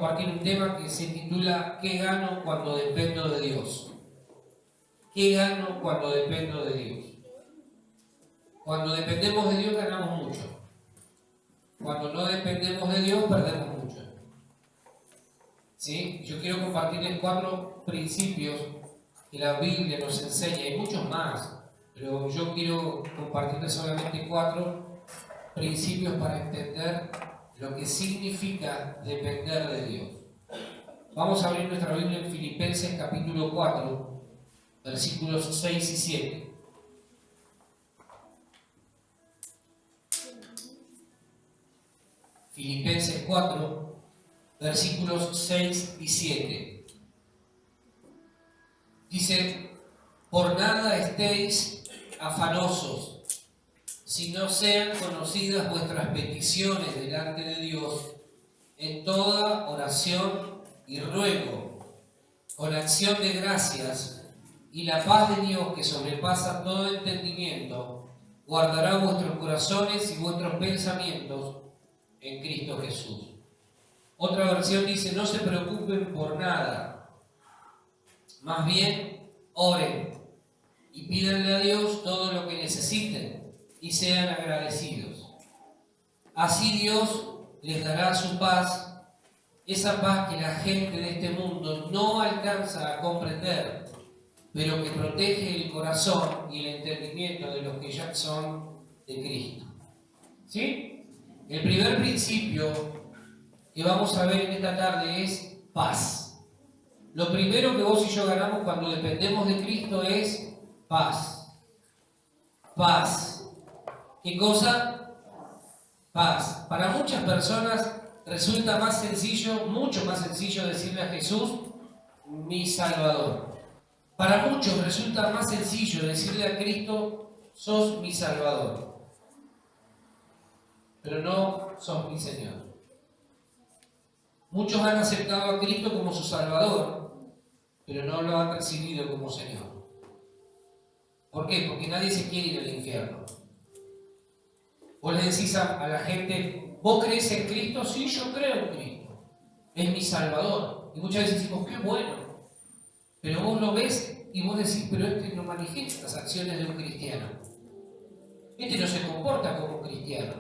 compartir un tema que se titula ¿Qué gano cuando dependo de Dios? ¿Qué gano cuando dependo de Dios? Cuando dependemos de Dios ganamos mucho. Cuando no dependemos de Dios perdemos mucho. ¿Sí? Yo quiero compartirles 4 principios que la Biblia nos enseña. Hay muchos más, pero yo quiero compartirles solamente 4 principios para entender lo que significa depender de Dios. Vamos a abrir nuestra Biblia en Filipenses capítulo 4, versículos 6 y 7. Filipenses 4, versículos 6 y 7. Dice: por nada estéis afanosos, si no sean conocidas vuestras peticiones delante de Dios en toda oración y ruego, con acción de gracias, y la paz de Dios, que sobrepasa todo entendimiento, guardará vuestros corazones y vuestros pensamientos en Cristo Jesús. Otra versión dice: no se preocupen por nada, más bien oren y pídanle a Dios todo lo que necesiten y sean agradecidos. Así Dios les dará su paz, esa paz que la gente de este mundo no alcanza a comprender, pero que protege el corazón y el entendimiento de los que ya son de Cristo. ¿Sí? El primer principio que vamos a ver en esta tarde es paz. Lo primero que vos y yo ganamos cuando dependemos de Cristo es paz. Paz. ¿Qué cosa? Paz. Para muchas personas resulta más sencillo, mucho más sencillo decirle a Jesús, mi Salvador. Para muchos resulta más sencillo decirle a Cristo, sos mi Salvador. Pero no sos mi Señor. Muchos han aceptado a Cristo como su Salvador, pero no lo han recibido como Señor. ¿Por qué? Porque nadie se quiere ir al infierno. Vos le decís a la gente, ¿vos crees en Cristo? Sí, yo creo en Cristo. Es mi Salvador. Y muchas veces decimos, qué bueno. Pero vos lo ves y vos decís, pero este no manifiesta las acciones de un cristiano. Este no se comporta como un cristiano.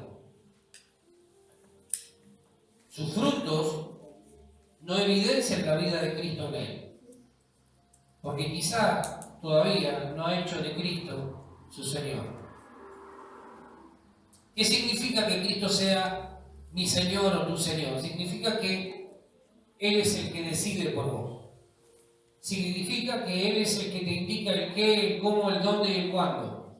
Sus frutos no evidencian la vida de Cristo en él. Porque quizá todavía no ha hecho de Cristo su Señor. ¿Qué significa que Cristo sea mi Señor o tu Señor? Significa que Él es el que decide por vos. Significa que Él es el que te indica el qué, el cómo, el dónde y el cuándo.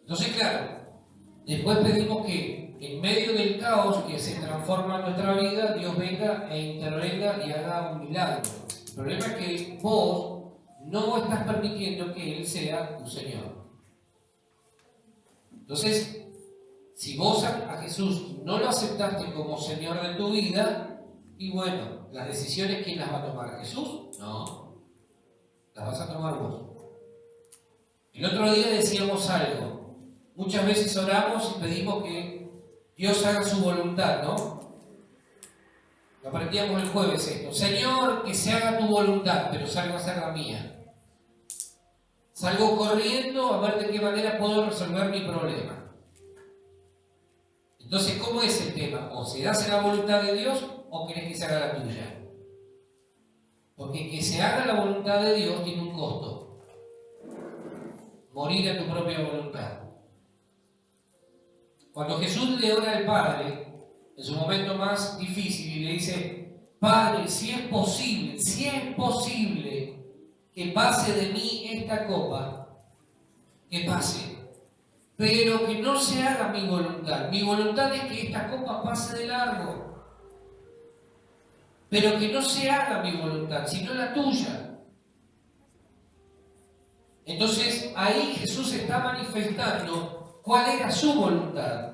Entonces, claro, después pedimos que en medio del caos que se transforma en nuestra vida, Dios venga e intervenga y haga un milagro. El problema es que vos no estás permitiendo que Él sea tu Señor. Entonces, si vos a Jesús no lo aceptaste como Señor de tu vida, y bueno, las decisiones, ¿quién las va a tomar? ¿Jesús? No, las vas a tomar vos. El otro día decíamos algo. Muchas veces oramos y pedimos que Dios haga su voluntad, ¿no? Lo aprendíamos el jueves esto. Señor, que se haga tu voluntad, pero salgo a hacer la mía. Salgo corriendo a ver de qué manera puedo resolver mi problema. Entonces, ¿cómo es el tema? O se hace la voluntad de Dios o querés que se haga la tuya. Porque que se haga la voluntad de Dios tiene un costo. Morir a tu propia voluntad. Cuando Jesús le ora al Padre, en su momento más difícil, y le dice, Padre, si es posible que pase de mí esta copa, que pase, pero que no se haga mi voluntad. Mi voluntad es que esta copa pase de largo, pero que no se haga mi voluntad, sino la tuya. Entonces ahí Jesús está manifestando cuál era su voluntad,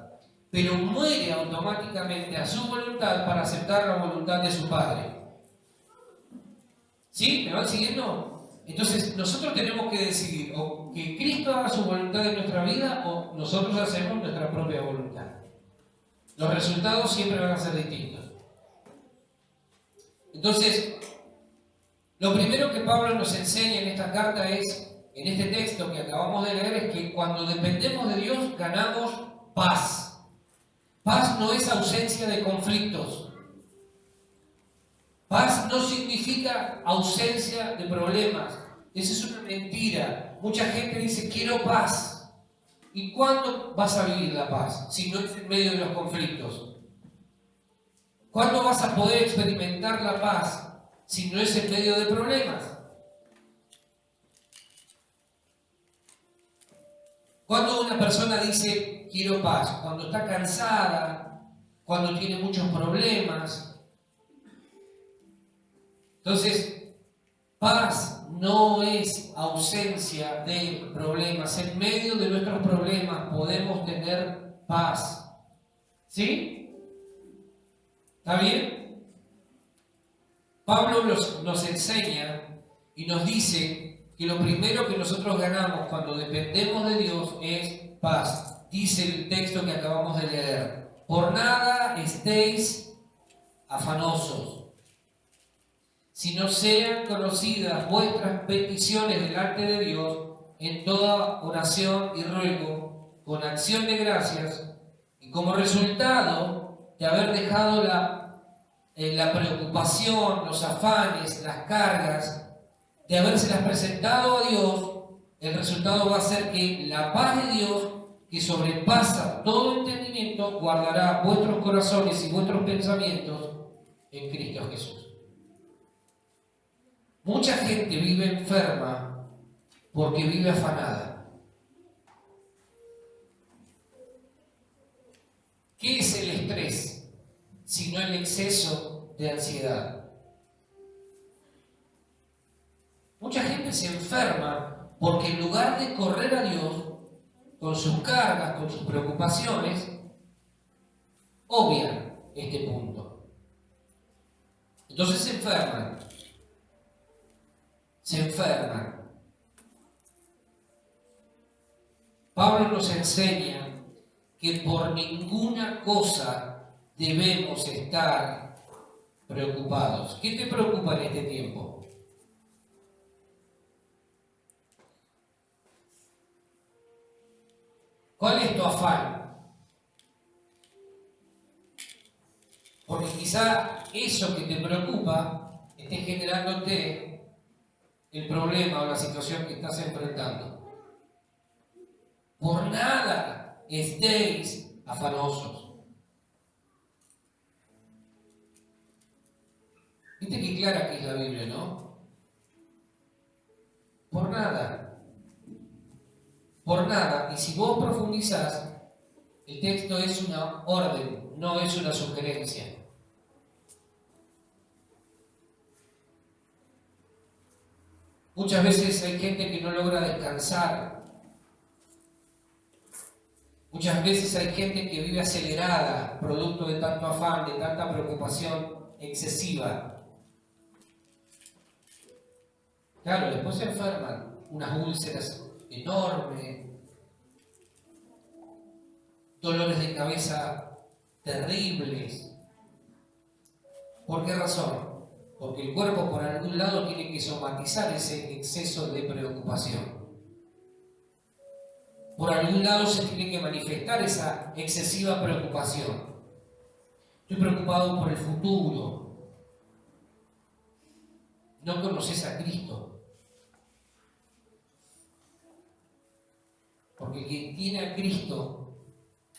pero muere automáticamente a su voluntad para aceptar la voluntad de su Padre. ¿Sí? ¿Me van siguiendo? Entonces nosotros tenemos que decidir o que Cristo haga su voluntad en nuestra vida o nosotros hacemos nuestra propia voluntad. Los resultados siempre van a ser distintos. Entonces, lo primero que Pablo nos enseña en esta carta en este texto que acabamos de leer, es que cuando dependemos de Dios ganamos paz. Paz no es ausencia de conflictos. Paz no significa ausencia de problemas. Esa es una mentira. Mucha gente dice, quiero paz. ¿Y cuándo vas a vivir la paz? Si no es en medio de los conflictos. ¿Cuándo vas a poder experimentar la paz si no es en medio de problemas? Cuando una persona dice, quiero paz, cuando está cansada, cuando tiene muchos problemas. Entonces, paz no es ausencia de problemas. En medio de nuestros problemas podemos tener paz. ¿Sí? ¿Está bien? Pablo nos enseña y nos dice que lo primero que nosotros ganamos cuando dependemos de Dios es paz. Dice el texto que acabamos de leer: por nada estéis afanosos, sino sean conocidas vuestras peticiones delante de Dios en toda oración y ruego, con acción de gracias, y como resultado de haber dejado la preocupación, los afanes, las cargas, de habérselas presentado a Dios, el resultado va a ser que la paz de Dios, que sobrepasa todo entendimiento, guardará vuestros corazones y vuestros pensamientos en Cristo Jesús. Mucha gente vive enferma porque vive afanada. ¿Qué es el estrés sino el exceso de ansiedad? Mucha gente se enferma porque en lugar de correr a Dios con sus cargas, con sus preocupaciones, obvian este punto. Entonces se enferman. Pablo nos enseña que por ninguna cosa debemos estar preocupados. ¿Qué te preocupa en este tiempo? ¿Cuál es tu afán? Porque quizá eso que te preocupa esté generándote el problema o la situación que estás enfrentando. Por nada estéis afanosos. Viste que clara que es la Biblia, ¿no? Por nada. Por nada. Y si vos profundizás, el texto es una orden, no es una sugerencia. Muchas veces hay gente que no logra descansar. Muchas veces hay gente que vive acelerada, producto de tanto afán, de tanta preocupación excesiva. Claro, después se enferman, unas úlceras enormes, dolores de cabeza terribles. ¿Por qué razón? Porque el cuerpo por algún lado tiene que somatizar ese exceso de preocupación. Por algún lado se tiene que manifestar esa excesiva preocupación. Estoy preocupado por el futuro. No conoces a Cristo. Porque quien tiene a Cristo,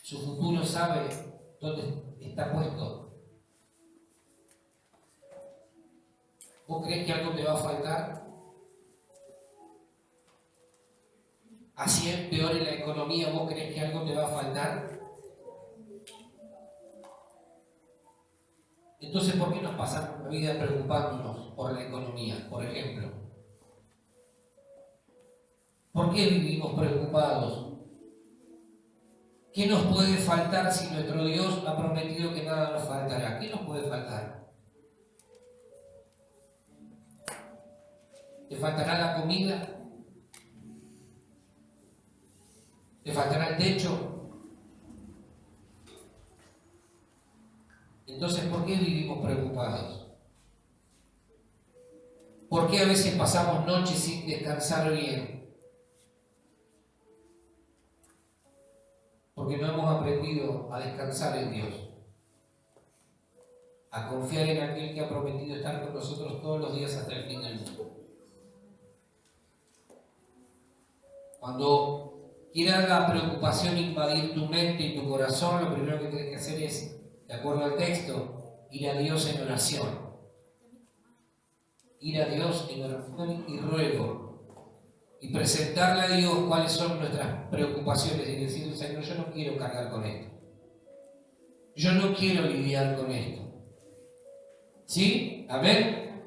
su futuro sabe dónde está puesto. ¿Vos crees que algo te va a faltar? Así empeore la economía, ¿vos crees que algo te va a faltar? Entonces, ¿por qué nos pasamos la vida preocupándonos por la economía, por ejemplo? ¿Por qué vivimos preocupados? ¿Qué nos puede faltar si nuestro Dios ha prometido que nada nos faltará? ¿Qué nos puede faltar? ¿Te faltará la comida? ¿Te faltará el techo? Entonces, ¿por qué vivimos preocupados? ¿Por qué a veces pasamos noches sin descansar bien? Porque no hemos aprendido a descansar en Dios, a confiar en aquel que ha prometido estar con nosotros todos los días hasta el fin del mundo. Cuando quiera la preocupación invadir tu mente y tu corazón, lo primero que tienes que hacer es, de acuerdo al texto, ir a Dios en oración. Ir a Dios en oración y ruego. Y presentarle a Dios cuáles son nuestras preocupaciones y decirle, Señor, yo no quiero cargar con esto. Yo no quiero lidiar con esto. ¿Sí? ¿Amén?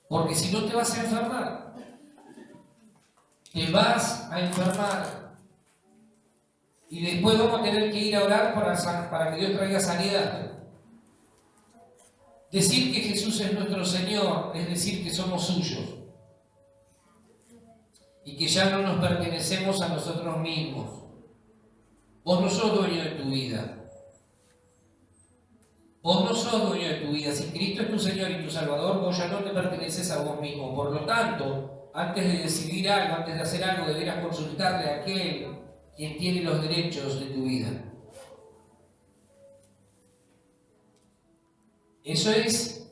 Porque si no te vas a enfermar. Te vas a enfermar. Y después vamos a tener que ir a orar para que Dios traiga sanidad. Decir que Jesús es nuestro Señor es decir que somos suyos. Y que ya no nos pertenecemos a nosotros mismos. Vos no sos dueño de tu vida. Vos no sos dueño de tu vida. Si Cristo es tu Señor y tu Salvador, vos ya no te perteneces a vos mismo. Por lo tanto, antes de decidir algo, antes de hacer algo, deberás consultarle a aquel quien tiene los derechos de tu vida. Eso es,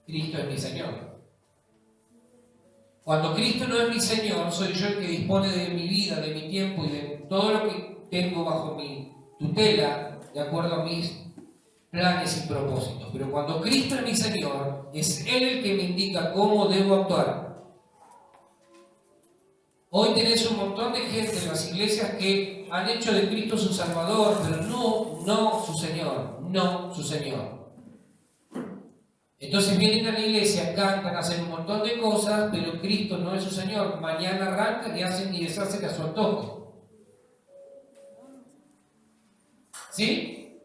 Cristo es mi Señor. Cuando Cristo no es mi Señor, soy yo el que dispone de mi vida, de mi tiempo y de todo lo que tengo bajo mi tutela, de acuerdo a mis planes y propósitos. Pero cuando Cristo es mi Señor, es Él el que me indica cómo debo actuar. Hoy tenés un montón de gente en las iglesias que han hecho de Cristo su Salvador, pero no su Señor, no su Señor. Entonces vienen a la iglesia, cantan, hacen un montón de cosas, pero Cristo no es su Señor. Mañana arrancan y hacen y deshacen a su antojo. ¿Sí?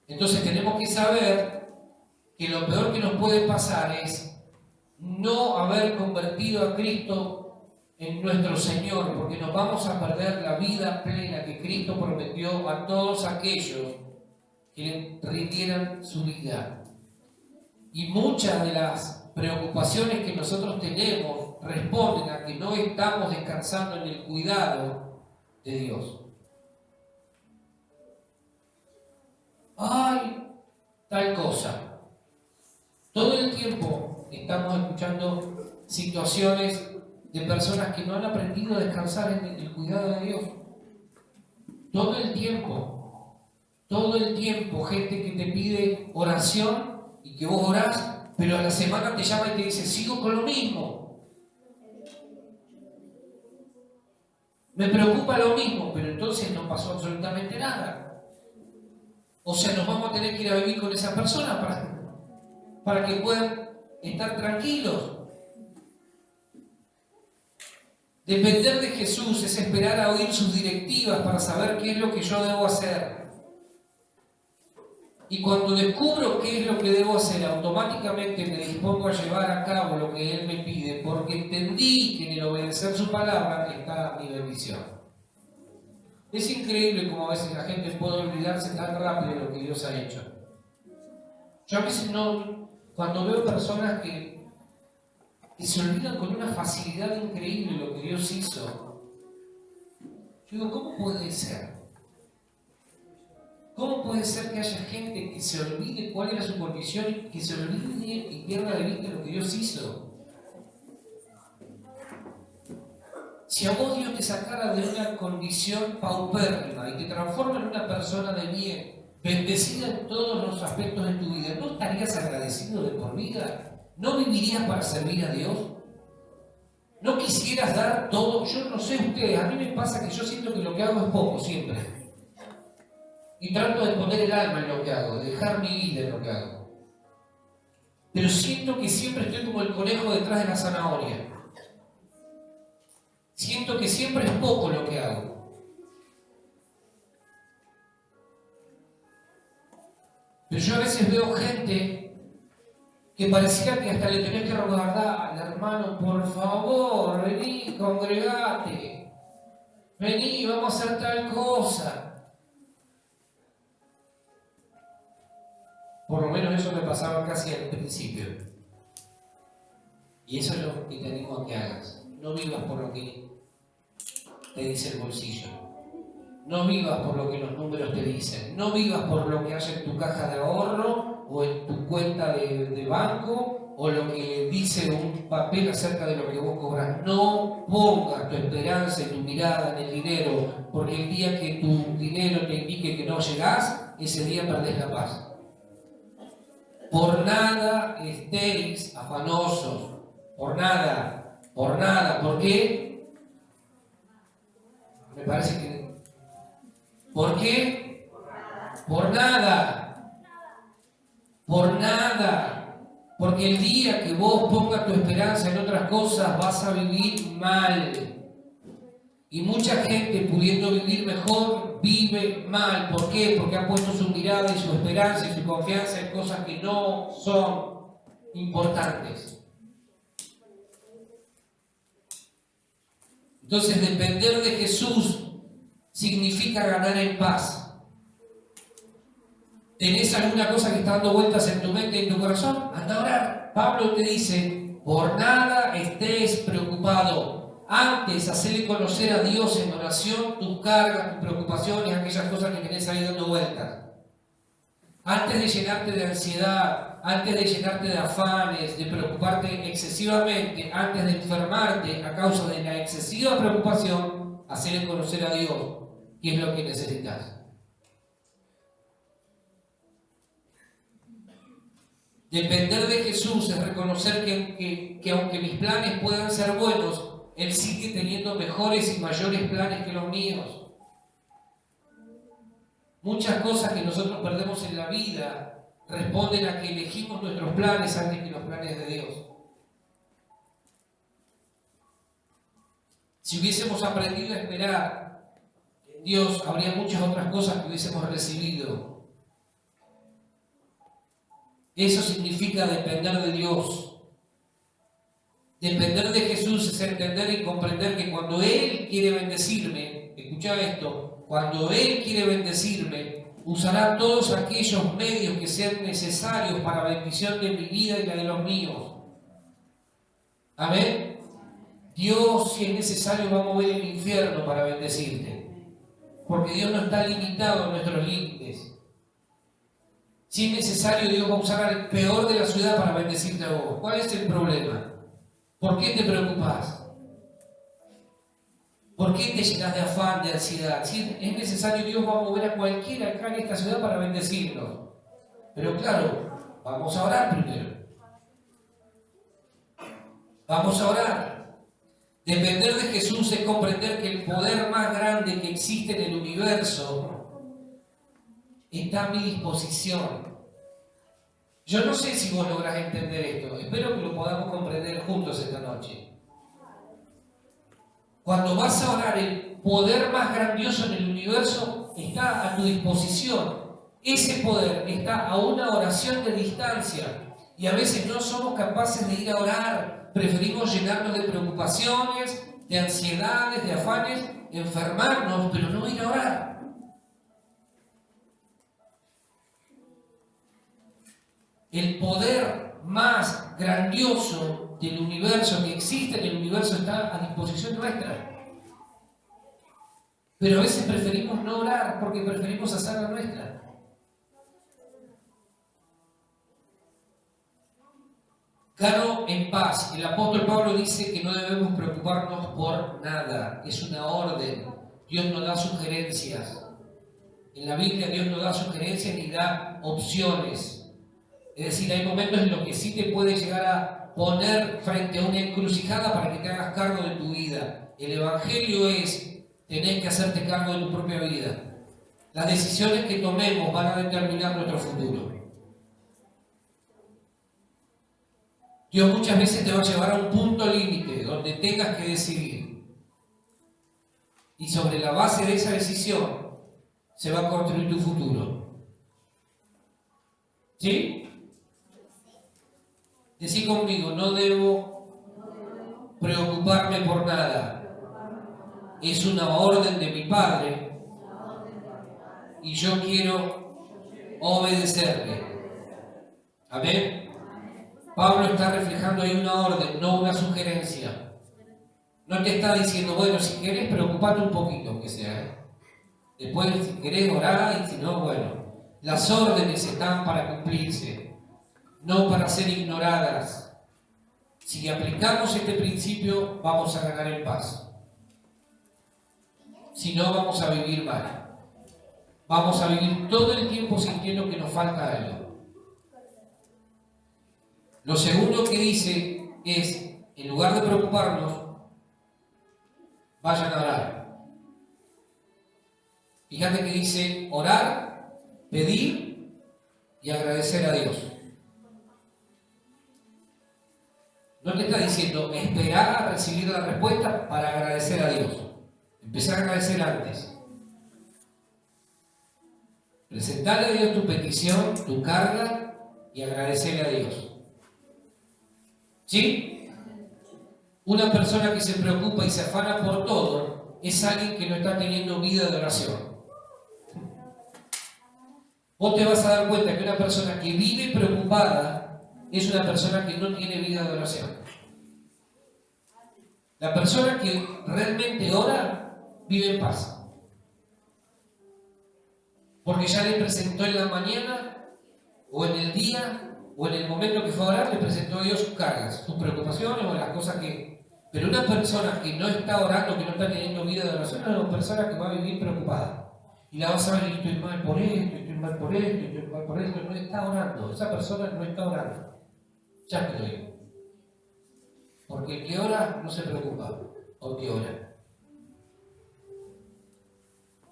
Entonces tenemos que saber que lo peor que nos puede pasar es no haber convertido a Cristo en nuestro Señor, porque nos vamos a perder la vida plena que Cristo prometió a todos aquellos que le rindieran su vida. Y muchas de las preocupaciones que nosotros tenemos responden a que no estamos descansando en el cuidado de Dios. ¡Ay! Tal cosa. Todo el tiempo estamos escuchando situaciones de personas que no han aprendido a descansar en el cuidado de Dios. Todo el tiempo, gente que te pide oración y que vos orás, pero a la semana te llama y te dice, sigo con lo mismo. Me preocupa lo mismo, pero entonces no pasó absolutamente nada. O sea, nos vamos a tener que ir a vivir con esa persona para que puedan estar tranquilos. Depender de Jesús es esperar a oír sus directivas para saber qué es lo que yo debo hacer. Y cuando descubro qué es lo que debo hacer, automáticamente me dispongo a llevar a cabo lo que Él me pide, porque entendí que en el obedecer su palabra está mi bendición. Es increíble cómo a veces la gente puede olvidarse tan rápido de lo que Dios ha hecho. Yo a veces cuando veo personas que se olvidan con una facilidad increíble lo que Dios hizo, yo digo, ¿cómo puede ser? ¿Cómo puede ser que haya gente que se olvide cuál era su condición y que se olvide y pierda de vista lo que Dios hizo? Si a vos Dios te sacara de una condición paupérrima y te transforma en una persona de bien, bendecida en todos los aspectos de tu vida, ¿no estarías agradecido de por vida? ¿No vivirías para servir a Dios? ¿No quisieras dar todo? Yo no sé ustedes, a mí me pasa que yo siento que lo que hago es poco siempre. Y trato de poner el alma en lo que hago, de dejar mi vida en lo que hago. Pero siento que siempre estoy como el conejo detrás de la zanahoria. Siento que siempre es poco lo que hago. Pero yo a veces veo gente que pareciera que hasta le tenés que rogar, dale, hermano, por favor, vení, congregate. Vení, vamos a hacer tal cosa. Por lo menos eso me pasaba casi al principio. Y eso es lo que te animo a que hagas. No vivas por lo que te dice el bolsillo. No vivas por lo que los números te dicen. No vivas por lo que hay en tu caja de ahorro o en tu cuenta de banco o lo que dice un papel acerca de lo que vos cobras. No pongas tu esperanza y tu mirada en el dinero, porque el día que tu dinero te indique que no llegás, ese día perdés la paz. Por nada estéis afanosos. Por nada. Por nada. ¿Por qué? Me parece que... ¿Por qué? Por nada. Por nada. Porque el día que vos pongas tu esperanza en otras cosas vas a vivir mal. Y mucha gente pudiendo vivir mejor vive mal. ¿Por qué? Porque ha puesto su mirada y su esperanza y su confianza en cosas que no son importantes. Entonces, depender de Jesús significa ganar en paz. ¿Tenés alguna cosa que está dando vueltas en tu mente y en tu corazón? Anda a orar. Pablo te dice, por nada estés preocupado. Antes, hacerle conocer a Dios en oración tus cargas, tus preocupaciones, aquellas cosas que tenés ahí dando vueltas. Antes de llenarte de ansiedad, antes de llenarte de afanes, de preocuparte excesivamente, antes de enfermarte a causa de la excesiva preocupación, hacerle conocer a Dios qué es lo que necesitas. Depender de Jesús es reconocer que aunque mis planes puedan ser buenos, Él sigue teniendo mejores y mayores planes que los míos. Muchas cosas que nosotros perdemos en la vida responden a que elegimos nuestros planes antes que los planes de Dios. Si hubiésemos aprendido a esperar en Dios, habría muchas otras cosas que hubiésemos recibido. Eso significa depender de Dios. Depender de Jesús es entender y comprender que cuando Él quiere bendecirme, escucha esto, cuando Él quiere bendecirme, usará todos aquellos medios que sean necesarios para la bendición de mi vida y la de los míos. Amén. Dios, si es necesario, va a mover el infierno para bendecirte. Porque Dios no está limitado a nuestros límites. Si es necesario, Dios va a usar al peor de la ciudad para bendecirte a vos. ¿Cuál es el problema? ¿Por qué te preocupas? ¿Por qué te llenas de afán, de ansiedad? Si es necesario, Dios va a mover a cualquiera acá en esta ciudad para bendecirnos. Pero claro, vamos a orar primero. Vamos a orar. Depender de Jesús es comprender que el poder más grande que existe en el universo está a mi disposición. Yo no sé si vos lográs entender esto. Espero que lo podamos comprender juntos esta noche. Cuando vas a orar, el poder más grandioso en el universo está a tu disposición. Ese poder está a una oración de distancia. Y a veces no somos capaces de ir a orar. Preferimos llenarnos de preocupaciones, de ansiedades, de afanes, enfermarnos, pero no ir a orar. El poder más grandioso del universo que existe en el universo está a disposición nuestra. Pero a veces preferimos no orar porque preferimos hacer la nuestra. Gano en paz. El apóstol Pablo dice que no debemos preocuparnos por nada. Es una orden. Dios no da sugerencias. En la Biblia Dios no da sugerencias ni da opciones. Es decir, hay momentos en los que sí te puede llegar a poner frente a una encrucijada para que te hagas cargo de tu vida. El Evangelio es, tenés que hacerte cargo de tu propia vida. Las decisiones que tomemos van a determinar nuestro futuro. Dios muchas veces te va a llevar a un punto límite donde tengas que decidir. Y sobre la base de esa decisión se va a construir tu futuro. ¿Sí? Decí conmigo, no debo preocuparme por nada. Es una orden de mi Padre y yo quiero obedecerle. Amén. Pablo está reflejando ahí una orden, no una sugerencia. No te está diciendo, bueno, si querés, preocupate un poquito, aunque sea, ¿eh? Después, si querés, orá, y si no, bueno. Las órdenes están para cumplirse, no para ser ignoradas. Si aplicamos este principio, vamos a ganar en paz. Si no, vamos a vivir mal. Vamos a vivir todo el tiempo sintiendo que nos falta algo. Lo segundo que dice es, en lugar de preocuparnos, vayan a orar. Fíjate que dice orar, pedir y agradecer a Dios. No te está diciendo esperar a recibir la respuesta para agradecer a Dios. Empezar a agradecer antes. Presentarle a Dios tu petición, tu carga y agradecerle a Dios. ¿Sí? Una persona que se preocupa y se afana por todo es alguien que no está teniendo vida de oración. Vos te vas a dar cuenta que una persona que vive preocupada es una persona que no tiene vida de oración. La persona que realmente ora vive en paz. Porque ya le presentó en la mañana, o en el día, o en el momento que fue a orar, le presentó a Dios sus cargas, sus preocupaciones o las cosas que... Pero una persona que no está orando, que no está teniendo vida de oración, es una persona que va a vivir preocupada. Y la vas a ver, estoy mal por esto, estoy mal por esto, estoy mal por esto. No está orando. Esa persona no está orando. Ya te lo digo. Porque el que ora no se preocupa, porque ora.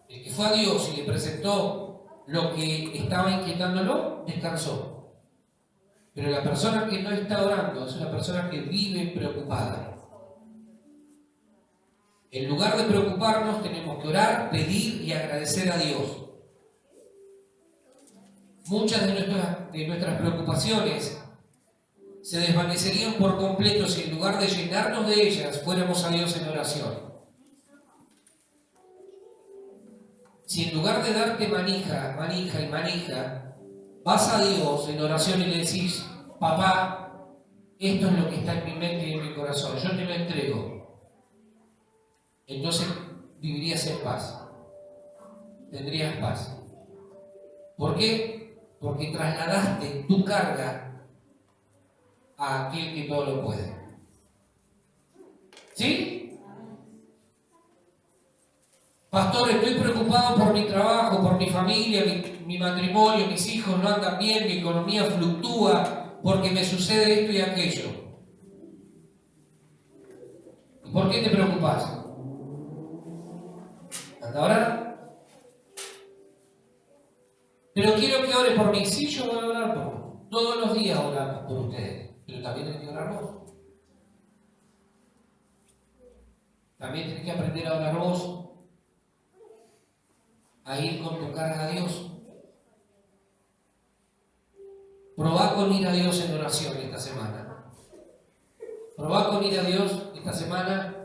El que fue a Dios y le presentó lo que estaba inquietándolo, descansó. Pero la persona que no está orando es una persona que vive preocupada. En lugar de preocuparnos, tenemos que orar, pedir y agradecer a Dios. Muchas de nuestras preocupaciones se desvanecerían por completo si en lugar de llenarnos de ellas, fuéramos a Dios en oración. Si en lugar de darte manija, vas a Dios en oración y le decís, papá, esto es lo que está en mi mente y en mi corazón, yo te lo entrego. Entonces vivirías en paz. Tendrías paz. ¿Por qué? Porque trasladaste tu carga a aquel que todo lo puede. ¿Sí? Pastor, estoy preocupado por mi trabajo, por mi familia, mi matrimonio, mis hijos no andan bien, mi economía fluctúa, porque me sucede esto y aquello. ¿Y por qué te preocupas? ¿Anda a orar? Pero quiero que ore por mí. Sí, yo voy a orar por vos. Todos los días oramos por ustedes, pero también hay que orar vos. También tenés que aprender a orar vos, a ir con tu carga a Dios. Probá con ir a Dios en oración esta semana. Probá con ir a Dios esta semana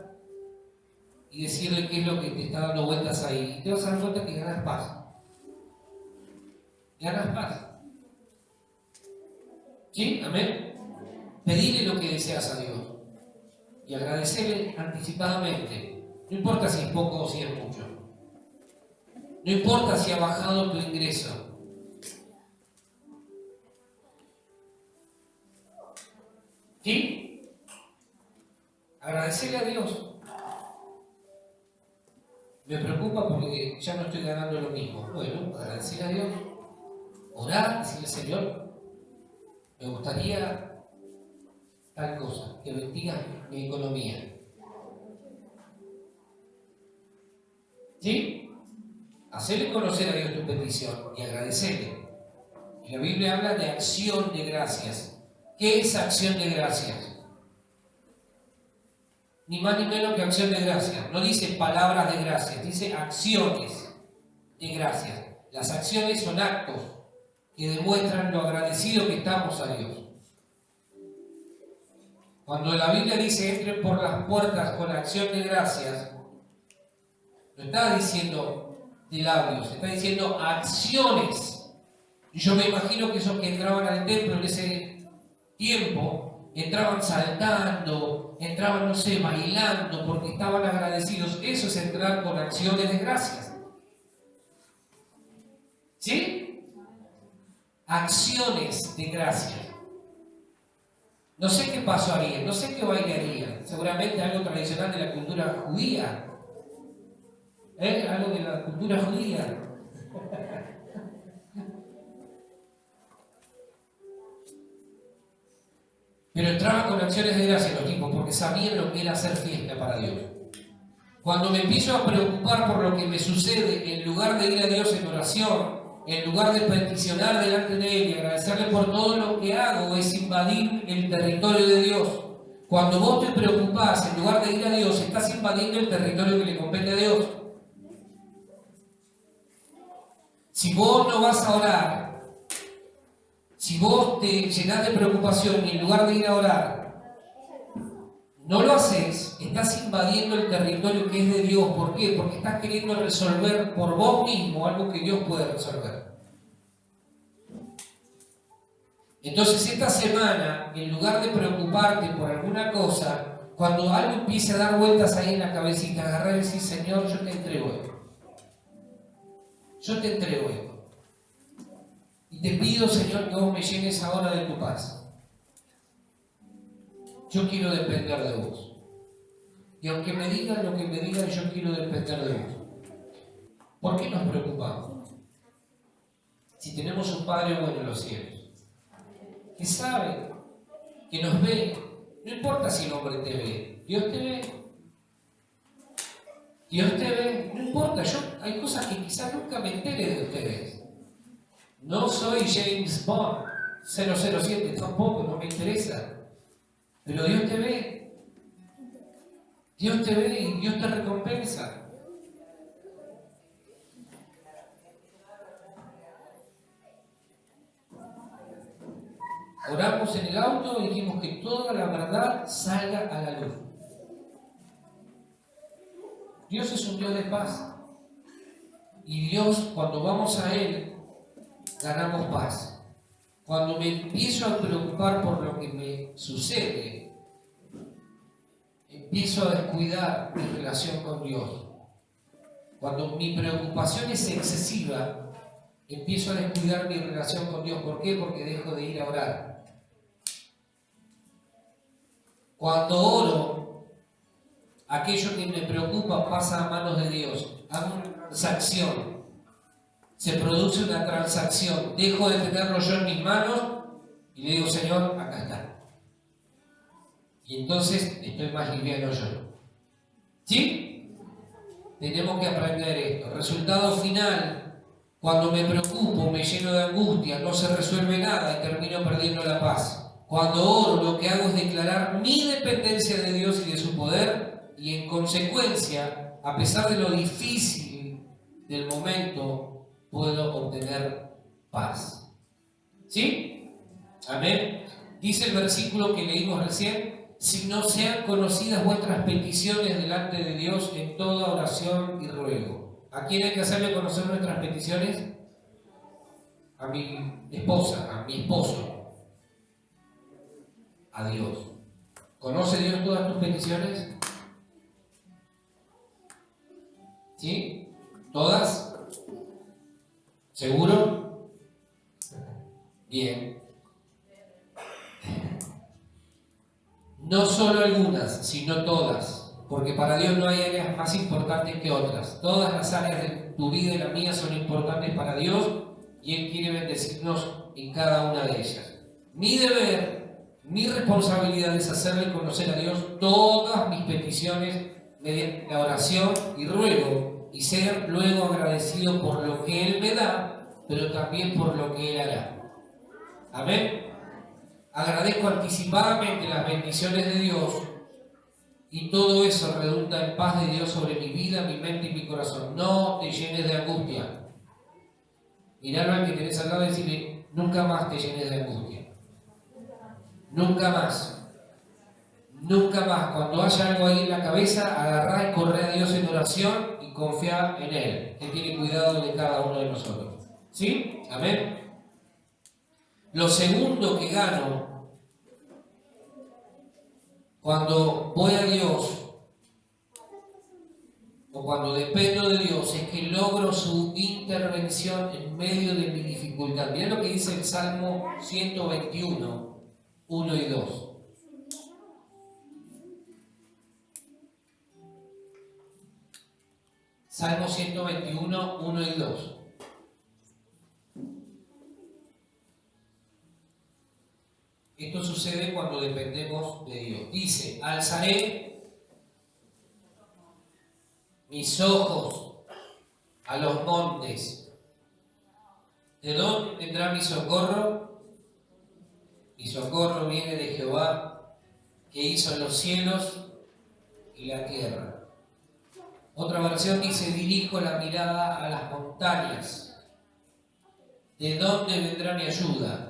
y decirle qué es lo que te está dando vueltas ahí. Y te vas a dar cuenta que ganas paz. Ganas paz. ¿Sí? Amén. Pedirle lo que deseas a Dios y agradecerle anticipadamente. No importa si es poco o si es mucho. No importa si ha bajado tu ingreso. ¿Sí? Agradecerle a Dios. Me preocupa porque ya no estoy ganando lo mismo. Bueno, agradecerle a Dios. Orar, decirle, Señor, me gustaría tal cosa, que bendiga mi economía. ¿Sí? Hacerle conocer a Dios tu petición y agradecerle. Y la Biblia habla de acción de gracias. ¿Qué es acción de gracias? Ni más ni menos que acción de gracias. No dice palabras de gracias, dice acciones de gracias. Las acciones son actos que demuestran lo agradecido que estamos a Dios. Cuando la Biblia dice entren por las puertas con acción de gracias, no está diciendo de labios, está diciendo acciones Y yo me imagino que esos que entraban al templo en ese tiempo, entraban saltando, entraban, no sé, bailando, porque estaban agradecidos. Eso es entrar con acciones de gracias. ¿Sí? Acciones de gracias. No sé qué pasó ahí, no sé qué bailarían. Seguramente algo tradicional de la cultura judía. Algo de la cultura judía. Pero entraban con acciones de gracia los tipos, porque sabían lo que era hacer fiesta para Dios. Cuando me empiezo a preocupar por lo que me sucede, en lugar de ir a Dios en oración, en lugar de peticionar delante de Él y agradecerle por todo lo que hago, es invadir el territorio de Dios. Cuando vos te preocupás, en lugar de ir a Dios, estás invadiendo el territorio que le compete a Dios. Si vos no vas a orar, si vos te llenás de preocupación y en lugar de ir a orar, no lo haces, estás invadiendo el territorio que es de Dios. ¿Por qué? Porque estás queriendo resolver por vos mismo algo que Dios puede resolver. Entonces esta semana, en lugar de preocuparte por alguna cosa, cuando algo empiece a dar vueltas ahí en la cabecita, agarrar y decir: Señor, yo te entrego esto. Yo te entrego esto. Y te pido, Señor, que vos me llenes ahora de tu paz. Yo quiero depender de vos. Y aunque me digan lo que me digan, yo quiero depender de vos. ¿Por qué nos preocupamos? Si tenemos un Padre bueno en los cielos, que sabe, que nos ve, no importa si el hombre te ve, Dios te ve. Dios te ve, no importa, hay cosas que quizás nunca me entere de ustedes. No soy James Bond 007, tampoco, no me interesa. Pero Dios te ve. Dios te ve y Dios te recompensa. Oramos en el auto y dijimos que toda la verdad salga a la luz. Dios es un Dios de paz. Y Dios, cuando vamos a Él, ganamos paz. Cuando me empiezo a preocupar por lo que me sucede, empiezo a descuidar mi relación con Dios. Cuando mi preocupación es excesiva, empiezo a descuidar mi relación con Dios. ¿Por qué? Porque dejo de ir a orar. Cuando oro, aquello que me preocupa pasa a manos de Dios. Hago una transacción. Se produce una transacción. Dejo de tenerlo yo en mis manos y le digo: Señor, acá está. Y entonces estoy más liviano yo. ¿Sí? Tenemos que aprender esto. Resultado final: cuando me preocupo, me lleno de angustia, no se resuelve nada y termino perdiendo la paz. Cuando oro, lo que hago es declarar mi dependencia de Dios y de su poder, y en consecuencia, a pesar de lo difícil del momento, puedo obtener paz. ¿Sí? Amén. Dice el versículo que leímos recién: si no sean conocidas vuestras peticiones delante de Dios en toda oración y ruego. ¿A quién hay que hacerle conocer nuestras peticiones? A mi esposa, a mi esposo, a Dios. ¿Conoce Dios todas tus peticiones? ¿Sí? ¿Todas? ¿Seguro? Bien. No solo algunas, sino todas, porque para Dios no hay áreas más importantes que otras. Todas las áreas de tu vida y la mía son importantes para Dios y Él quiere bendecirnos en cada una de ellas. Mi deber, mi responsabilidad es hacerle conocer a Dios todas mis peticiones mediante la oración y ruego, y ser luego agradecido por lo que Él me da, pero también por lo que Él hará. Amén. Agradezco anticipadamente las bendiciones de Dios, y todo eso redunda en paz de Dios sobre mi vida, mi mente y mi corazón. No te llenes de angustia. Miralo al que tenés al lado y decirle: nunca más te llenes de angustia. Nunca más. Nunca más. Cuando haya algo ahí en la cabeza, agarrá y corre a Dios en oración y confía en Él, que tiene cuidado de cada uno de nosotros. ¿Sí? Amén. Lo segundo que gano cuando voy a Dios o cuando dependo de Dios es que logro su intervención en medio de mi dificultad. Mirá lo que dice el Salmo 121, 1 y 2. Salmo 121, 1 y 2. Esto sucede cuando dependemos de Dios. Dice, alzaré mis ojos a los montes. ¿De dónde vendrá mi socorro? Mi socorro viene de Jehová, que hizo los cielos y la tierra. Otra versión dice, dirijo la mirada a las montañas. ¿De dónde vendrá mi ayuda?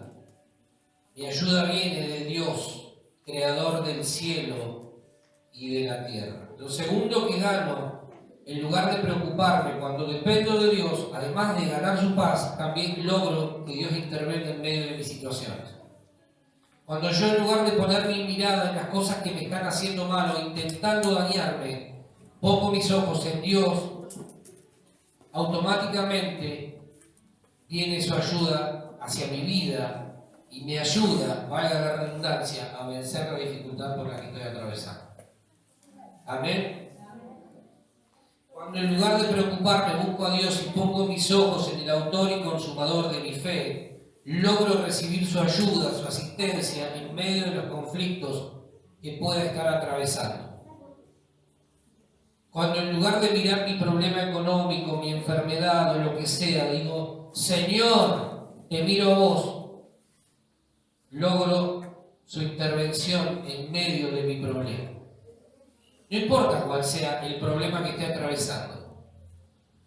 Mi ayuda viene de Dios, creador del cielo y de la tierra. Lo segundo que gano, en lugar de preocuparme cuando dependo de Dios, además de ganar su paz, también logro que Dios intervenga en medio de mis situaciones. Cuando yo, en lugar de poner mi mirada en las cosas que me están haciendo mal o intentando dañarme, pongo mis ojos en Dios, automáticamente viene su ayuda hacia mi vida y me ayuda, valga la redundancia, a vencer la dificultad por la que estoy atravesando. Amén. Cuando en lugar de preocuparme busco a Dios y pongo mis ojos en el autor y consumador de mi fe, logro recibir su ayuda, su asistencia en medio de los conflictos que pueda estar atravesando. Cuando en lugar de mirar mi problema económico, mi enfermedad o lo que sea, digo, Señor, te miro a vos, logro su intervención en medio de mi problema. No importa cuál sea el problema que esté atravesando.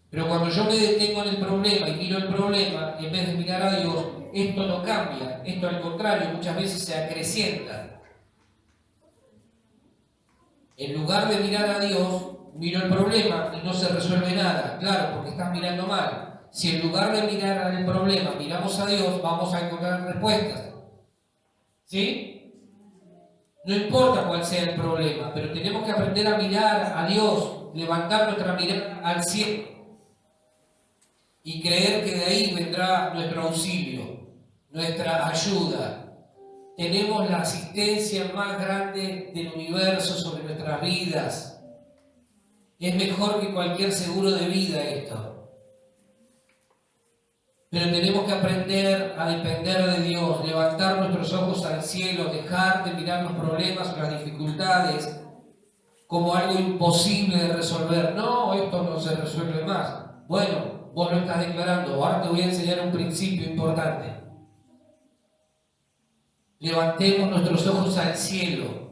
Pero cuando yo me detengo en el problema y miro el problema, en vez de mirar a Dios, esto no cambia. Esto al contrario, muchas veces se acrecienta. En lugar de mirar a Dios, miro el problema y no se resuelve nada. Claro, porque estás mirando mal. Si en lugar de mirar al problema miramos a Dios, vamos a encontrar respuestas. ¿Sí? No importa cuál sea el problema, pero tenemos que aprender a mirar a Dios, levantar nuestra mirada al cielo y creer que de ahí vendrá nuestro auxilio, nuestra ayuda. Tenemos la asistencia más grande del universo sobre nuestras vidas. Es mejor que cualquier seguro de vida esto. Pero tenemos que aprender a depender de Dios, levantar nuestros ojos al cielo, dejar de mirar los problemas o las dificultades como algo imposible de resolver. No, esto no se resuelve más. Bueno, vos lo estás declarando. Ahora te voy a enseñar un principio importante. Levantemos nuestros ojos al cielo.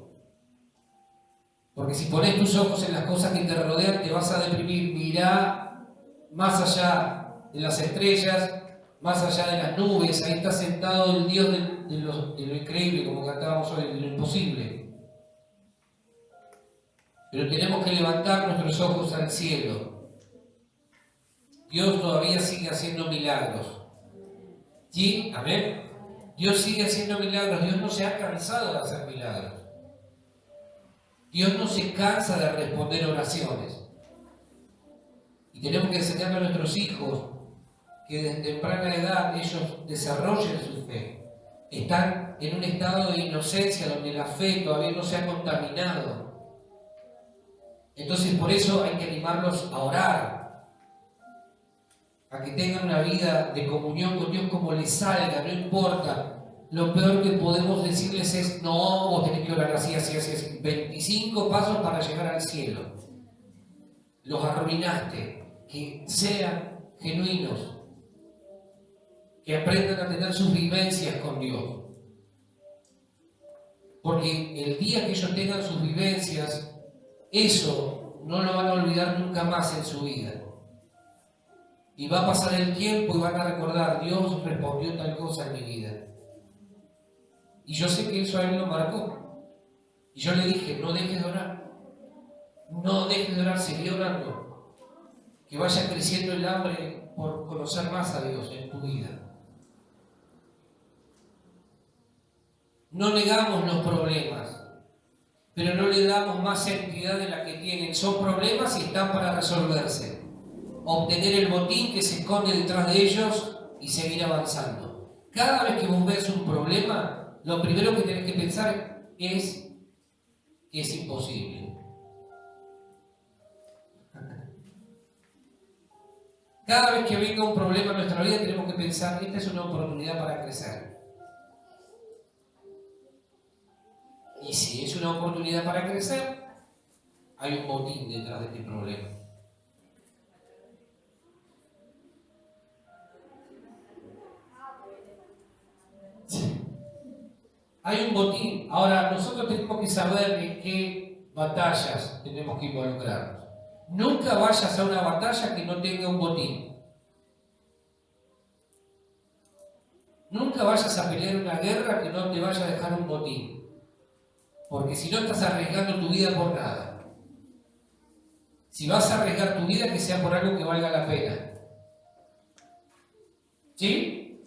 Porque si pones tus ojos en las cosas que te rodean, te vas a deprimir. Mirá más allá de las estrellas, más allá de las nubes. Ahí está sentado el Dios de lo increíble, como cantábamos hoy, de lo imposible. Pero tenemos que levantar nuestros ojos al cielo. Dios todavía sigue haciendo milagros. ¿Sí? Amén. Dios sigue haciendo milagros. Dios no se ha cansado de hacer milagros. Dios no se cansa de responder oraciones. Y tenemos que enseñarle a nuestros hijos que desde temprana edad ellos desarrollen su fe. Están en un estado de inocencia donde la fe todavía no se ha contaminado. Entonces por eso hay que animarlos a orar, a que tengan una vida de comunión con Dios como les salga, no importa. Lo peor que podemos decirles es, no, vos tenés que orar así, así, así, así. 25 pasos para llegar al cielo. Los arruinaste. Que sean genuinos. Que aprendan a tener sus vivencias con Dios. Porque el día que ellos tengan sus vivencias, eso no lo van a olvidar nunca más en su vida. Y va a pasar el tiempo y van a recordar, Dios respondió tal cosa en mi vida. Y yo sé que eso a él lo marcó. Y yo le dije, no dejes de orar. No dejes de orar, seguí orando. Que vaya creciendo el hambre por conocer más a Dios en tu vida. No negamos los problemas, pero no le damos más entidad de la que tienen. Son problemas y están para resolverse. Obtener el botín que se esconde detrás de ellos y seguir avanzando. Cada vez que vos ves un problema, lo primero que tenés que pensar es que es imposible. Cada vez que venga un problema en nuestra vida tenemos que pensar, esta es una oportunidad para crecer. Y si es una oportunidad para crecer, hay un botín detrás de este problema. Hay un botín. Ahora, nosotros tenemos que saber en qué batallas tenemos que involucrarnos. Nunca vayas a una batalla que no tenga un botín. Nunca vayas a pelear una guerra que no te vaya a dejar un botín. Porque si no estás arriesgando tu vida por nada. Si vas a arriesgar tu vida, que sea por algo que valga la pena. ¿Sí?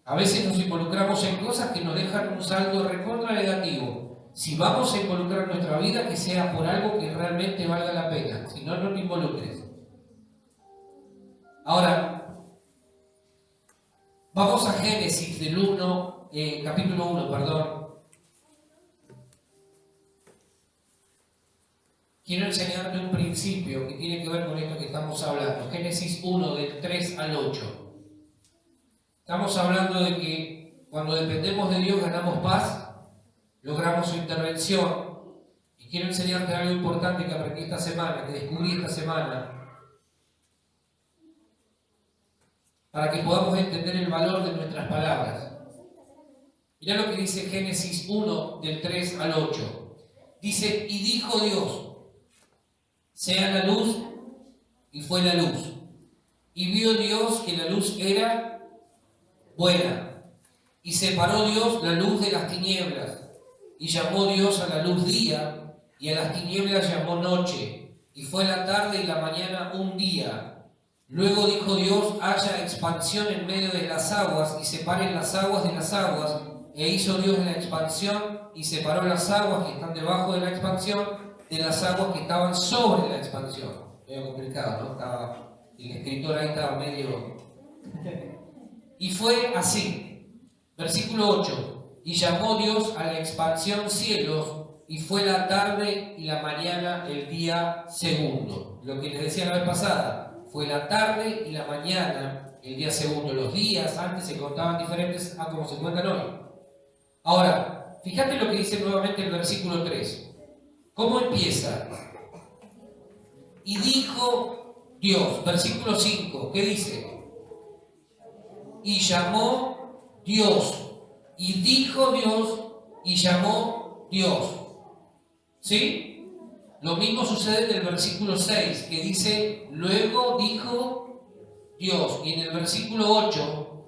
A veces nos involucramos en cosas que nos dejan un saldo recontra negativo. Si vamos a involucrar nuestra vida, que sea por algo que realmente valga la pena. Si no, no te involucres. Ahora, vamos a Génesis del capítulo 1, perdón. Quiero enseñarte un principio que tiene que ver con esto que estamos hablando. Génesis 1, del 3 al 8. Estamos hablando de que cuando dependemos de Dios ganamos paz, logramos su intervención. Y quiero enseñarte algo importante que aprendí esta semana, que descubrí esta semana, para que podamos entender el valor de nuestras palabras. Mirá lo que dice Génesis 1, del 3 al 8. Dice, y dijo Dios, sea la luz, y fue la luz. Y vio Dios que la luz era buena. Y separó Dios la luz de las tinieblas. Y llamó Dios a la luz día, y a las tinieblas llamó noche. Y fue la tarde y la mañana un día. Luego dijo Dios, haya expansión en medio de las aguas, y separen las aguas de las aguas. E hizo Dios la expansión, y separó las aguas que están debajo de la expansión de las aguas que estaban sobre la expansión. Medio complicado, ¿no? El escritor ahí estaba medio... Y fue así. Versículo 8. Y llamó Dios a la expansión cielos, y fue la tarde y la mañana el día segundo. Lo que les decía la vez pasada, fue la tarde y la mañana el día segundo. Los días antes se contaban diferentes a como se cuentan hoy. Ahora, fíjate lo que dice nuevamente el versículo 3. ¿Cómo empieza? Y dijo Dios, versículo 5, ¿qué dice? Y llamó Dios, y dijo Dios, y llamó Dios. ¿Sí? Lo mismo sucede en el versículo 6, que dice, luego dijo Dios, y en el versículo 8,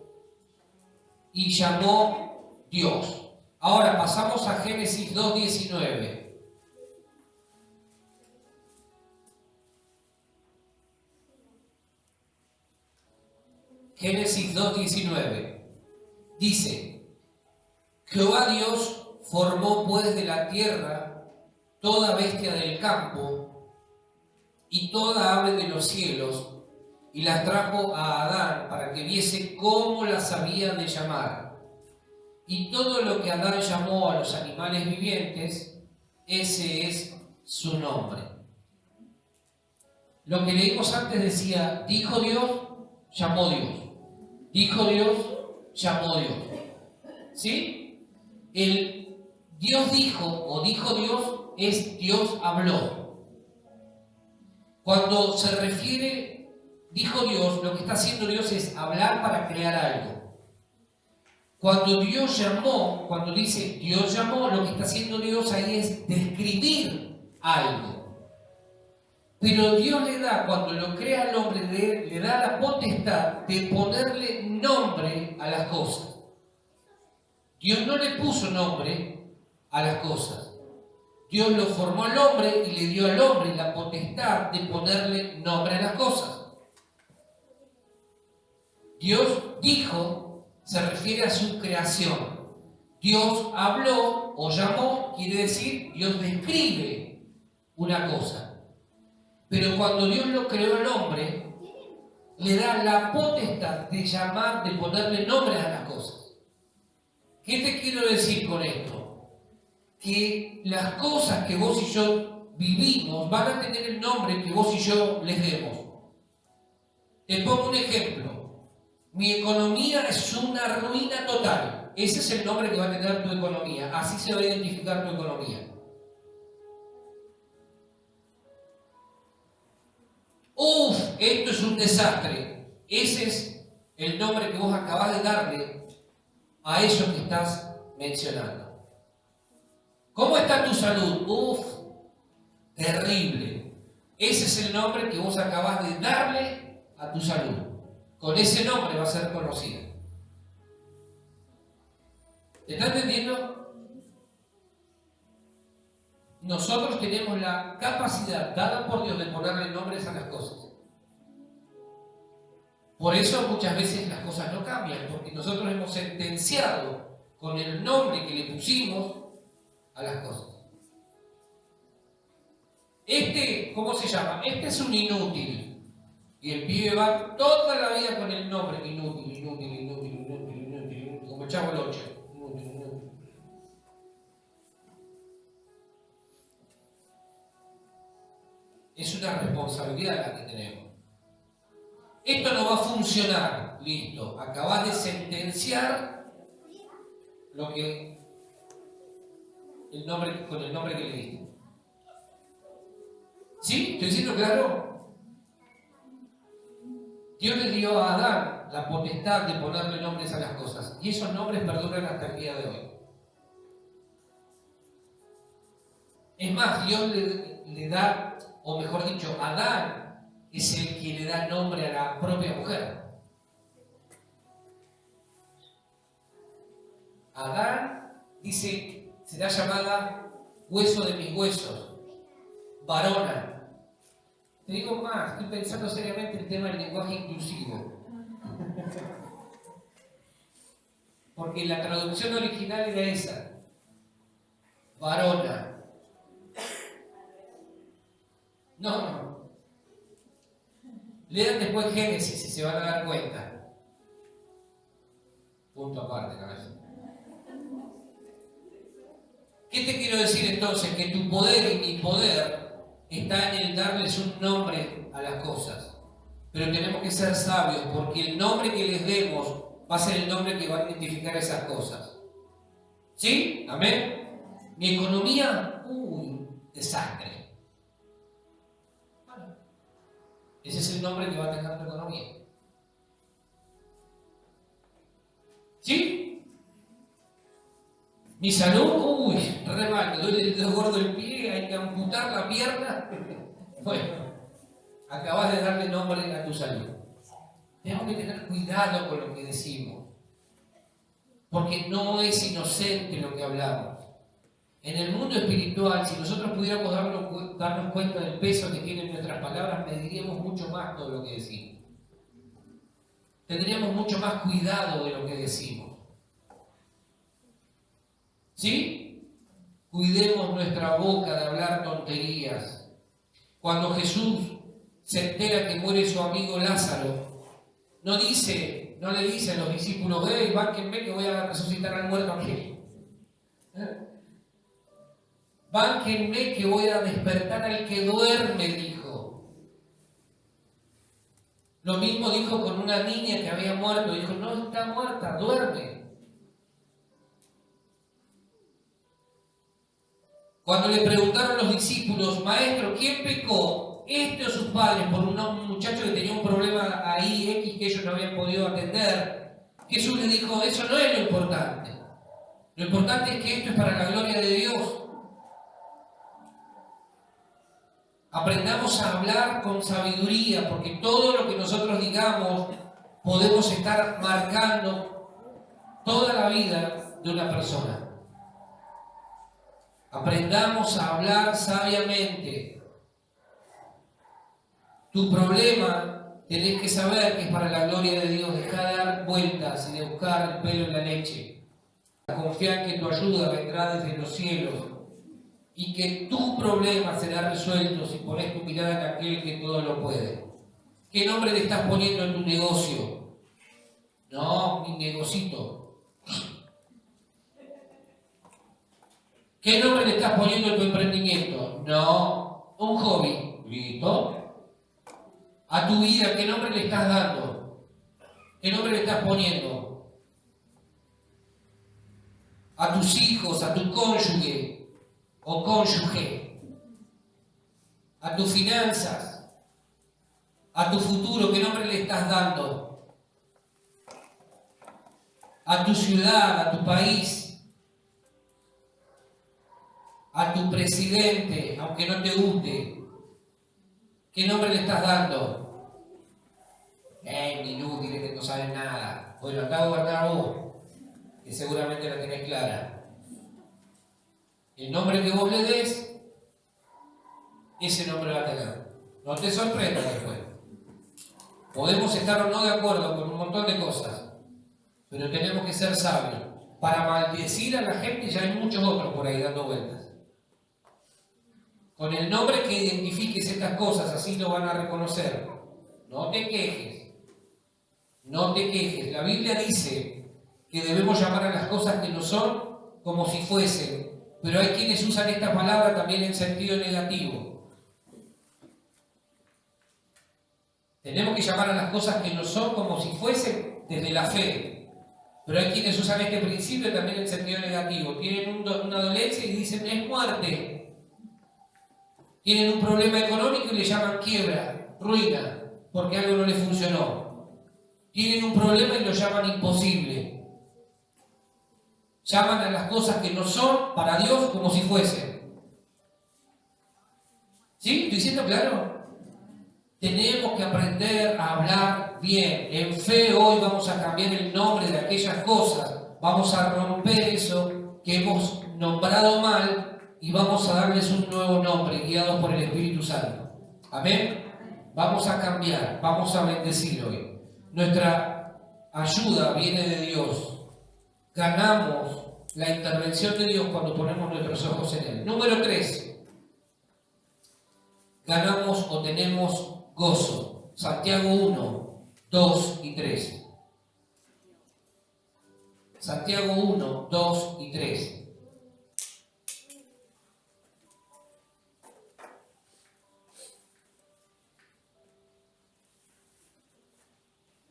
y llamó Dios. Ahora pasamos a Génesis 2:19. Génesis 2:19 dice, Jehová Dios formó pues de la tierra toda bestia del campo y toda ave de los cielos, y las trajo a Adán para que viese cómo las había de llamar. Y todo lo que Adán llamó a los animales vivientes, ese es su nombre. Lo que leímos antes decía, dijo Dios, llamó Dios. Dijo Dios, llamó Dios. ¿Sí? El Dios dijo o dijo Dios es Dios habló. Cuando se refiere, dijo Dios, lo que está haciendo Dios es hablar para crear algo. Cuando Dios llamó, cuando dice Dios llamó, lo que está haciendo Dios ahí es describir algo. Pero Dios le da, cuando lo crea al hombre, le da la potestad de ponerle nombre a las cosas. Dios no le puso nombre a las cosas. Dios lo formó al hombre y le dio al hombre la potestad de ponerle nombre a las cosas. Dios dijo, se refiere a su creación. Dios habló o llamó, quiere decir, Dios describe una cosa. Pero cuando Dios lo creó al hombre, le da la potestad de llamar, de ponerle nombres a las cosas. ¿Qué te quiero decir con esto? Que las cosas que vos y yo vivimos van a tener el nombre que vos y yo les demos. Te pongo un ejemplo. Mi economía es una ruina total. Ese es el nombre que va a tener tu economía. Así se va a identificar tu economía. Uf, esto es un desastre. Ese es el nombre que vos acabás de darle a eso que estás mencionando. ¿Cómo está tu salud? Uf, terrible. Ese es el nombre que vos acabás de darle a tu salud. Con ese nombre va a ser conocida. ¿Te está entendiendo? Nosotros tenemos la capacidad dada por Dios de ponerle nombres a las cosas. Por eso muchas veces las cosas no cambian, porque nosotros hemos sentenciado con el nombre que le pusimos a las cosas. ¿Cómo se llama? Este es un inútil. Y el pibe va toda la vida con el nombre inútil, inútil, inútil, inútil, inútil, inútil, como el Chavo el Ocho. Inútil, inútil. Es una responsabilidad la que tenemos. Esto no va a funcionar. Listo. Acabas de sentenciar lo que con el nombre que le diste. ¿Sí? ¿Estoy diciendo claro? Dios le dio a Adán la potestad de ponerle nombres a las cosas. Y esos nombres perduran hasta el día de hoy. Es más, Dios le da, o mejor dicho, Adán es el que le da nombre a la propia mujer. Adán dice, será llamada hueso de mis huesos, varona. Te digo más, estoy pensando seriamente el tema del lenguaje inclusivo. Porque la traducción original era esa, varona. No. Lean después Génesis y se van a dar cuenta. Punto aparte, cabeza. ¿Qué te quiero decir entonces? Que tu poder y mi poder está en el darles un nombre a las cosas. Pero tenemos que ser sabios, porque el nombre que les demos va a ser el nombre que va a identificar esas cosas. ¿Sí? ¿Amén? Mi economía, desastre. Bueno, ese es el nombre que va a tener tu economía. ¿Sí? Mi salud, re mal, me duele el dedo gordo del pie, hay que amputar la pierna. Bueno, acabas de darle nombre a tu salud. Tenemos que tener cuidado con lo que decimos, porque no es inocente lo que hablamos. En el mundo espiritual, si nosotros pudiéramos darnos cuenta del peso que tienen nuestras palabras, mediríamos mucho más todo lo que decimos. Tendríamos mucho más cuidado de lo que decimos. ¿Sí? Cuidemos nuestra boca de hablar tonterías. Cuando Jesús se entera que muere su amigo Lázaro, no le dice a los discípulos, bánquenme que voy a resucitar al muerto aquel. Bánquenme que voy a despertar al que duerme, dijo. Lo mismo dijo con una niña que había muerto, dijo, no está muerta, duerme. Cuando le preguntaron los discípulos, maestro, ¿quién pecó? ¿Este o sus padres? Por un muchacho que tenía un problema ahí, X, que ellos no habían podido atender. Jesús le dijo, eso no es lo importante. Lo importante es que esto es para la gloria de Dios. Aprendamos a hablar con sabiduría, porque todo lo que nosotros digamos podemos estar marcando toda la vida de una persona. Aprendamos a hablar sabiamente. Tu problema tenés que saber que es para la gloria de Dios. Deja de dar vueltas y de buscar el pelo en la leche. Confía en que tu ayuda vendrá desde los cielos y que tu problema será resuelto si pones tu mirada en aquel que todo lo puede. ¿Qué nombre le estás poniendo en tu negocio? No, mi negocito. ¿Qué nombre le estás poniendo en tu emprendimiento? No, un hobby. ¿Listo? A tu vida, ¿qué nombre le estás dando? ¿Qué nombre le estás poniendo? A tus hijos, a tu cónyuge o cónyuge, a tus finanzas, a tu futuro, ¿qué nombre le estás dando? A tu ciudad, a tu país, a tu presidente, aunque no te guste, ¿qué nombre le estás dando? Inútil, que no sabes nada. Bueno, acá gobernar vos, que seguramente la tenés clara. El nombre que vos le des, ese nombre va a tener. No te sorprendas después. Podemos estar o no de acuerdo con un montón de cosas, pero tenemos que ser sabios. Para maldecir a la gente ya hay muchos otros por ahí dando vueltas. Con el nombre que identifiques estas cosas, así lo van a reconocer. No te quejes. No te quejes. La Biblia dice que debemos llamar a las cosas que no son como si fuesen, pero hay quienes usan esta palabra también en sentido negativo. Tenemos que llamar a las cosas que no son como si fuesen desde la fe, pero hay quienes usan este principio también en sentido negativo. Tienen una dolencia y dicen es muerte. Tienen un problema económico y le llaman quiebra, ruina, porque algo no les funcionó. Tienen un problema y lo llaman imposible. Llaman a las cosas que no son para Dios como si fuesen. ¿Sí? ¿Estoy diciendo claro? Tenemos que aprender a hablar bien. En fe hoy vamos a cambiar el nombre de aquellas cosas. Vamos a romper eso que hemos nombrado mal y vamos a darles un nuevo nombre guiados por el Espíritu Santo. Amén. Vamos a cambiar, vamos a bendecir hoy. Nuestra ayuda viene de Dios. Ganamos la intervención de Dios cuando ponemos nuestros ojos en Él. Número 3. Ganamos o tenemos gozo. Santiago 1, 2 y 3. Santiago 1, 2 y 3.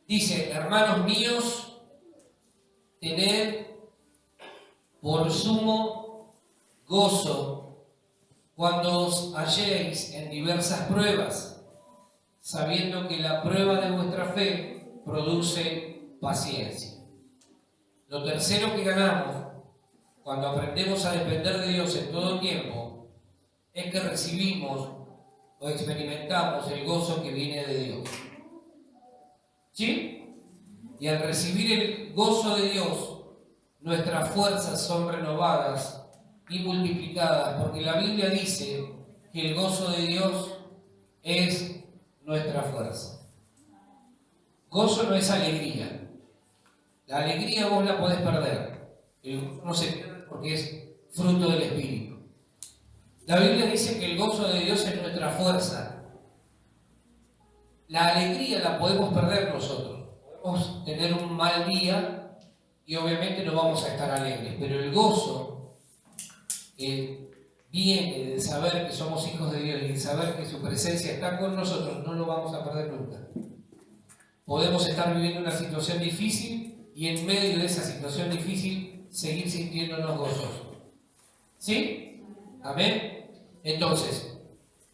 Dice, hermanos míos, tened por sumo gozo cuando os halléis en diversas pruebas, sabiendo que la prueba de vuestra fe produce paciencia. Lo tercero que ganamos cuando aprendemos a depender de Dios en todo tiempo es que recibimos o experimentamos el gozo que viene de Dios. ¿Sí? Y al recibir el gozo de Dios, nuestras fuerzas son renovadas y multiplicadas, porque la Biblia dice que el gozo de Dios es nuestra fuerza. Gozo no es alegría. La alegría vos la podés perder. No sé, porque es fruto del Espíritu. La Biblia dice que el gozo de Dios es nuestra fuerza. La alegría la podemos perder nosotros. Podemos tener un mal día y obviamente no vamos a estar alegres, pero el gozo viene de saber que somos hijos de Dios y de saber que su presencia está con nosotros, no lo vamos a perder nunca. Podemos estar viviendo una situación difícil y en medio de esa situación difícil seguir sintiéndonos gozosos. ¿Sí? ¿Amén? Entonces,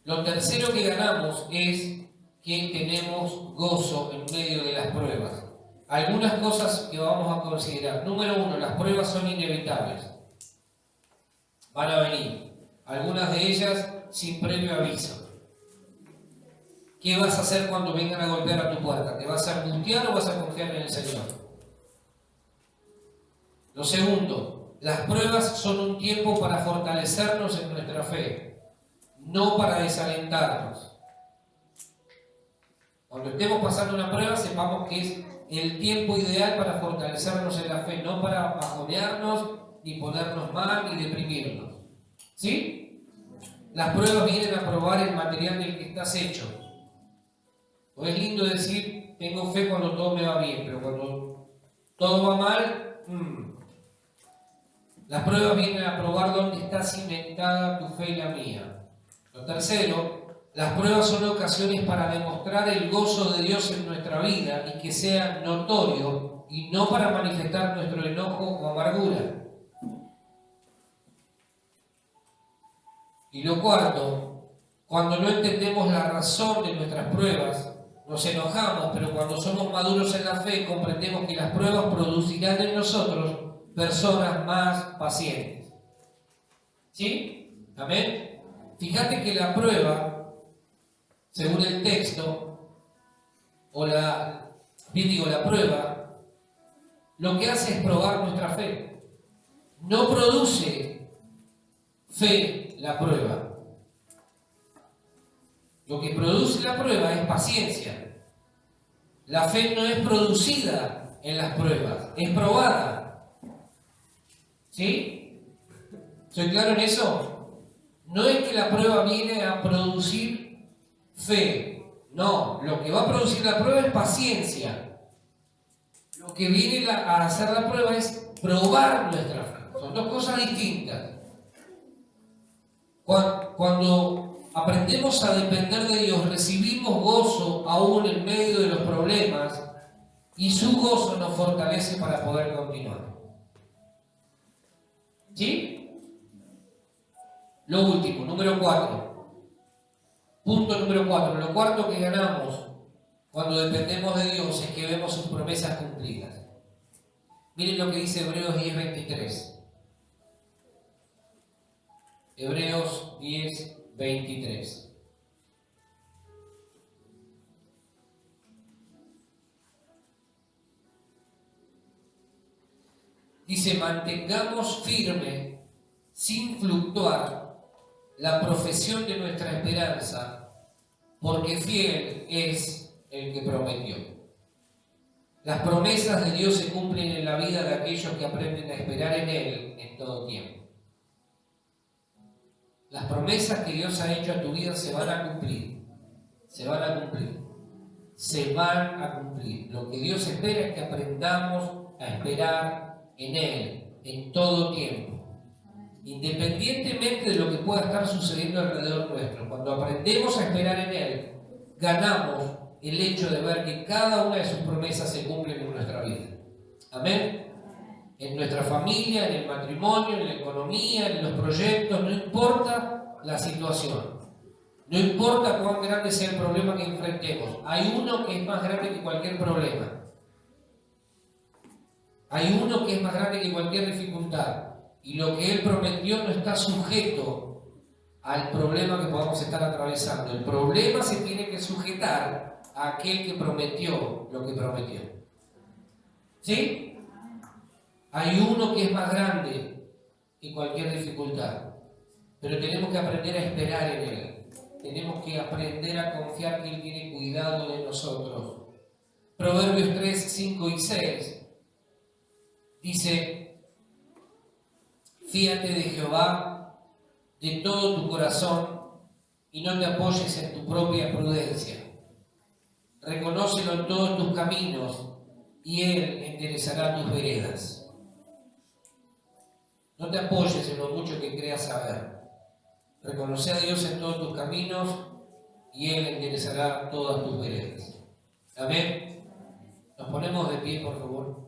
lo tercero que ganamos es que tenemos gozo en medio de las pruebas. Algunas cosas que vamos a considerar. Número 1, las pruebas son inevitables. Van a venir. Algunas de ellas sin previo aviso. ¿Qué vas a hacer cuando vengan a golpear a tu puerta? ¿Te vas a angustiar o vas a confiar en el Señor? Lo segundo, las pruebas son un tiempo para fortalecernos en nuestra fe, no para desalentarnos. Cuando estemos pasando una prueba, sepamos que es el tiempo ideal para fortalecernos en la fe, no para bajonearnos, ni ponernos mal, ni deprimirnos. ¿Sí? Las pruebas vienen a probar el material del que estás hecho. O es lindo decir, tengo fe cuando todo me va bien, pero cuando todo va mal, Las pruebas vienen a probar dónde está cimentada tu fe y la mía. Lo tercero, las pruebas son ocasiones para demostrar el gozo de Dios en nuestra vida y que sea notorio y no para manifestar nuestro enojo o amargura. Y lo cuarto, cuando no entendemos la razón de nuestras pruebas, nos enojamos, pero cuando somos maduros en la fe, comprendemos que las pruebas producirán en nosotros personas más pacientes. ¿Sí? ¿Amén? Fíjate que la prueba, según el texto, la prueba, lo que hace es probar nuestra fe. No produce fe la prueba. Lo que produce la prueba es paciencia. La fe no es producida en las pruebas, es probada. ¿Sí? ¿Soy claro en eso? No es que la prueba viene a producir fe. No, lo que va a producir la prueba es paciencia. Lo que viene a hacer la prueba es probar nuestra fe. Son dos cosas distintas. Cuando aprendemos a depender de Dios, recibimos gozo aún en medio de los problemas y su gozo nos fortalece para poder continuar. ¿Sí? Lo último, número 4. Punto número 4. Lo cuarto que ganamos cuando dependemos de Dios es que vemos sus promesas cumplidas. Miren lo que dice Hebreos 10:23. Hebreos 10:23. Dice, mantengamos firme, sin fluctuar, la profesión de nuestra esperanza, porque fiel es el que prometió. Las promesas de Dios se cumplen en la vida de aquellos que aprenden a esperar en Él en todo tiempo. Las promesas que Dios ha hecho a tu vida se van a cumplir. Se van a cumplir. Se van a cumplir. Lo que Dios espera es que aprendamos a esperar en Él en todo tiempo. Independientemente de lo que pueda estar sucediendo alrededor nuestro. Cuando aprendemos a esperar en Él, ganamos el hecho de ver que cada una de sus promesas se cumplen en nuestra vida. Amén. En nuestra familia, en el matrimonio, en la economía, en los proyectos, no importa la situación. No importa cuán grande sea el problema que enfrentemos. Hay uno que es más grande que cualquier problema. Hay uno que es más grande que cualquier dificultad. Y lo que Él prometió no está sujeto al problema que podamos estar atravesando. El problema se tiene que sujetar a aquel que prometió lo que prometió. ¿Sí? Hay uno que es más grande que cualquier dificultad, pero tenemos que aprender a esperar en Él. Tenemos que aprender a confiar que Él tiene cuidado de nosotros. Proverbios 3, 5 y 6 dice, fíate de Jehová de todo tu corazón y no te apoyes en tu propia prudencia. Reconócelo en todos tus caminos y Él enderezará tus veredas. No te apoyes en lo mucho que creas saber. Reconoce a Dios en todos tus caminos y Él enderezará todas tus veredas. Amén. Nos ponemos de pie, por favor.